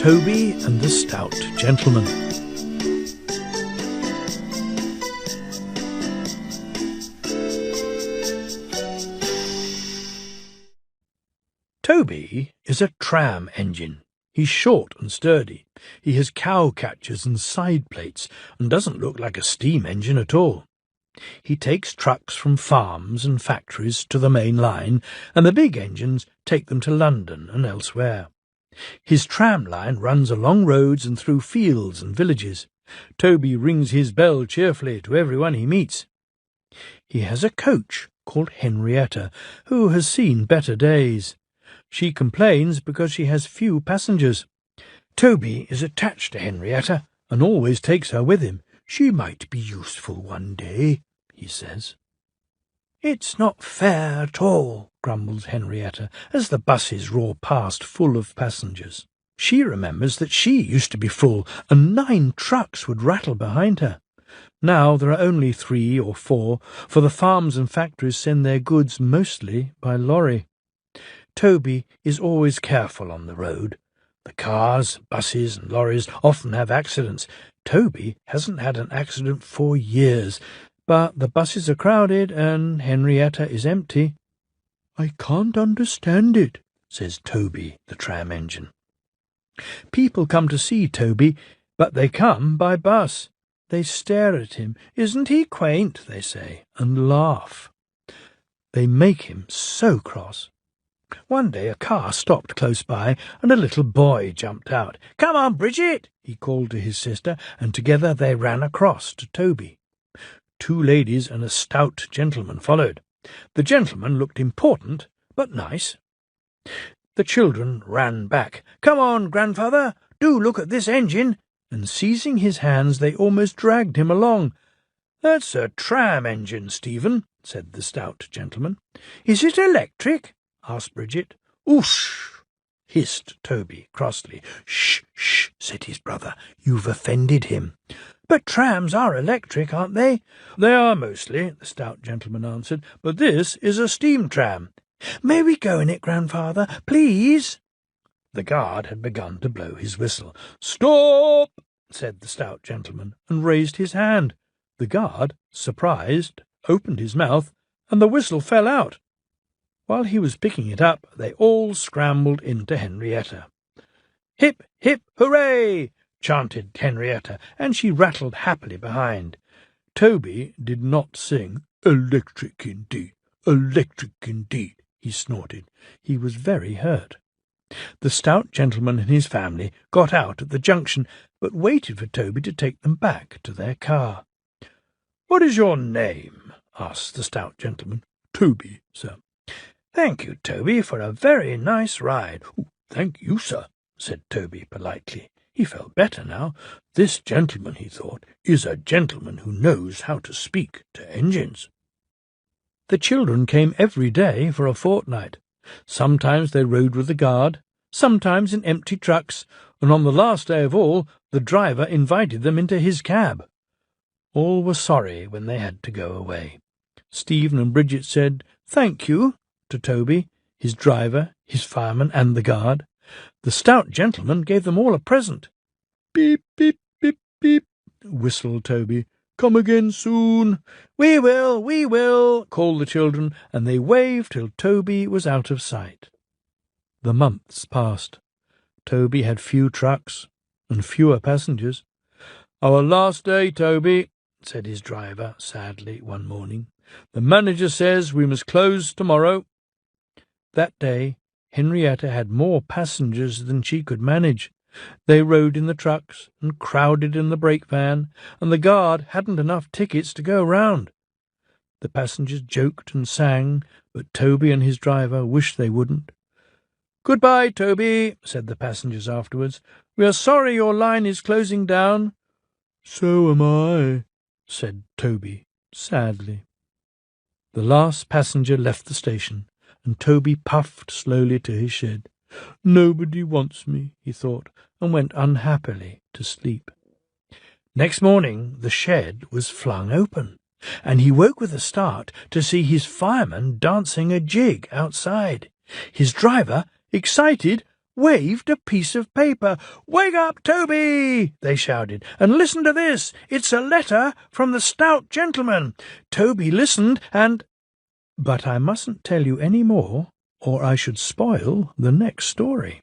Toby and the Stout Gentleman. Toby is a tram engine. He's short and sturdy. He has cow catchers and side plates and doesn't look like a steam engine at all. He takes trucks from farms and factories to the main line, and the big engines take them to London and elsewhere. His tram line runs along roads and through fields and villages. Toby rings his bell cheerfully to everyone he meets. He has a coach called Henrietta, who has seen better days. She complains because she has few passengers. Toby is attached to Henrietta and always takes her with him. She might be useful one day, he says. It's not fair at all, grumbles Henrietta, as the buses roar past full of passengers. She remembers that she used to be full, and 9 trucks would rattle behind her. Now there are only 3 or 4, for the farms and factories send their goods mostly by lorry. Toby is always careful on the road. The cars, buses and lorries often have accidents. Toby hasn't had an accident for years, but the buses are crowded and Henrietta is empty. I can't understand it, says Toby, the tram engine. People come to see Toby, but they come by bus. They stare at him. Isn't he quaint, they say, and laugh. They make him so cross. One day a car stopped close by, and a little boy jumped out. "Come on, Bridget," he called to his sister, and together they ran across to Toby. 2 ladies and a stout gentleman followed. The gentleman looked important, but nice. The children ran back. "Come on, grandfather, do look at this engine," and seizing his hands they almost dragged him along. "That's a tram engine, Stephen," said the stout gentleman. "Is it electric?" asked Bridget. "Oosh!" hissed Toby crossly. "Shh, shh," said his brother. "You've offended him." "But trams are electric, aren't they?" "They are mostly," the stout gentleman answered, "but this is a steam tram." "May we go in it, grandfather, please?" The guard had begun to blow his whistle. "Stop!" said the stout gentleman, and raised his hand. The guard, surprised, opened his mouth, and the whistle fell out. While he was picking it up, they all scrambled into Henrietta. "Hip, hip, hooray!" chanted Henrietta, and she rattled happily behind. Toby did not sing. "Electric indeed, electric indeed," he snorted. He was very hurt. The stout gentleman and his family got out at the junction, but waited for Toby to take them back to their car. "What is your name?" asked the stout gentleman. "Toby, sir." "Thank you, Toby, for a very nice ride." "Thank you, sir," said Toby politely. He felt better now. This gentleman, he thought, is a gentleman who knows how to speak to engines. The children came every day for a fortnight. Sometimes they rode with the guard, sometimes in empty trucks, and on the last day of all, the driver invited them into his cab. All were sorry when they had to go away. Stephen and Bridget said, "Thank you," to Toby, his driver, his fireman, and the guard. The stout gentleman gave them all a present. "Beep, beep, beep, beep," whistled Toby. "Come again soon." We will," called the children, and they waved till Toby was out of sight. The months passed. Toby had few trucks and fewer passengers. "Our last day, Toby," said his driver sadly one morning. "The manager says we must close tomorrow." That day Henrietta had more passengers than she could manage. They rode in the trucks and crowded in the brake van, and the guard hadn't enough tickets to go round. The passengers joked and sang, but Toby and his driver wished they wouldn't. "Goodbye, Toby," said the passengers afterwards. "We are sorry your line is closing down." "So am I," said Toby sadly. The last passenger left the station, and Toby puffed slowly to his shed. Nobody wants me, he thought, and went unhappily to sleep. Next morning the shed was flung open, and he woke with a start to see his fireman dancing a jig outside. His driver, excited, waved a piece of paper. "Wake up, Toby!" they shouted, "and listen to this. It's a letter from the stout gentleman." Toby listened and— But I mustn't tell you any more, or I should spoil the next story.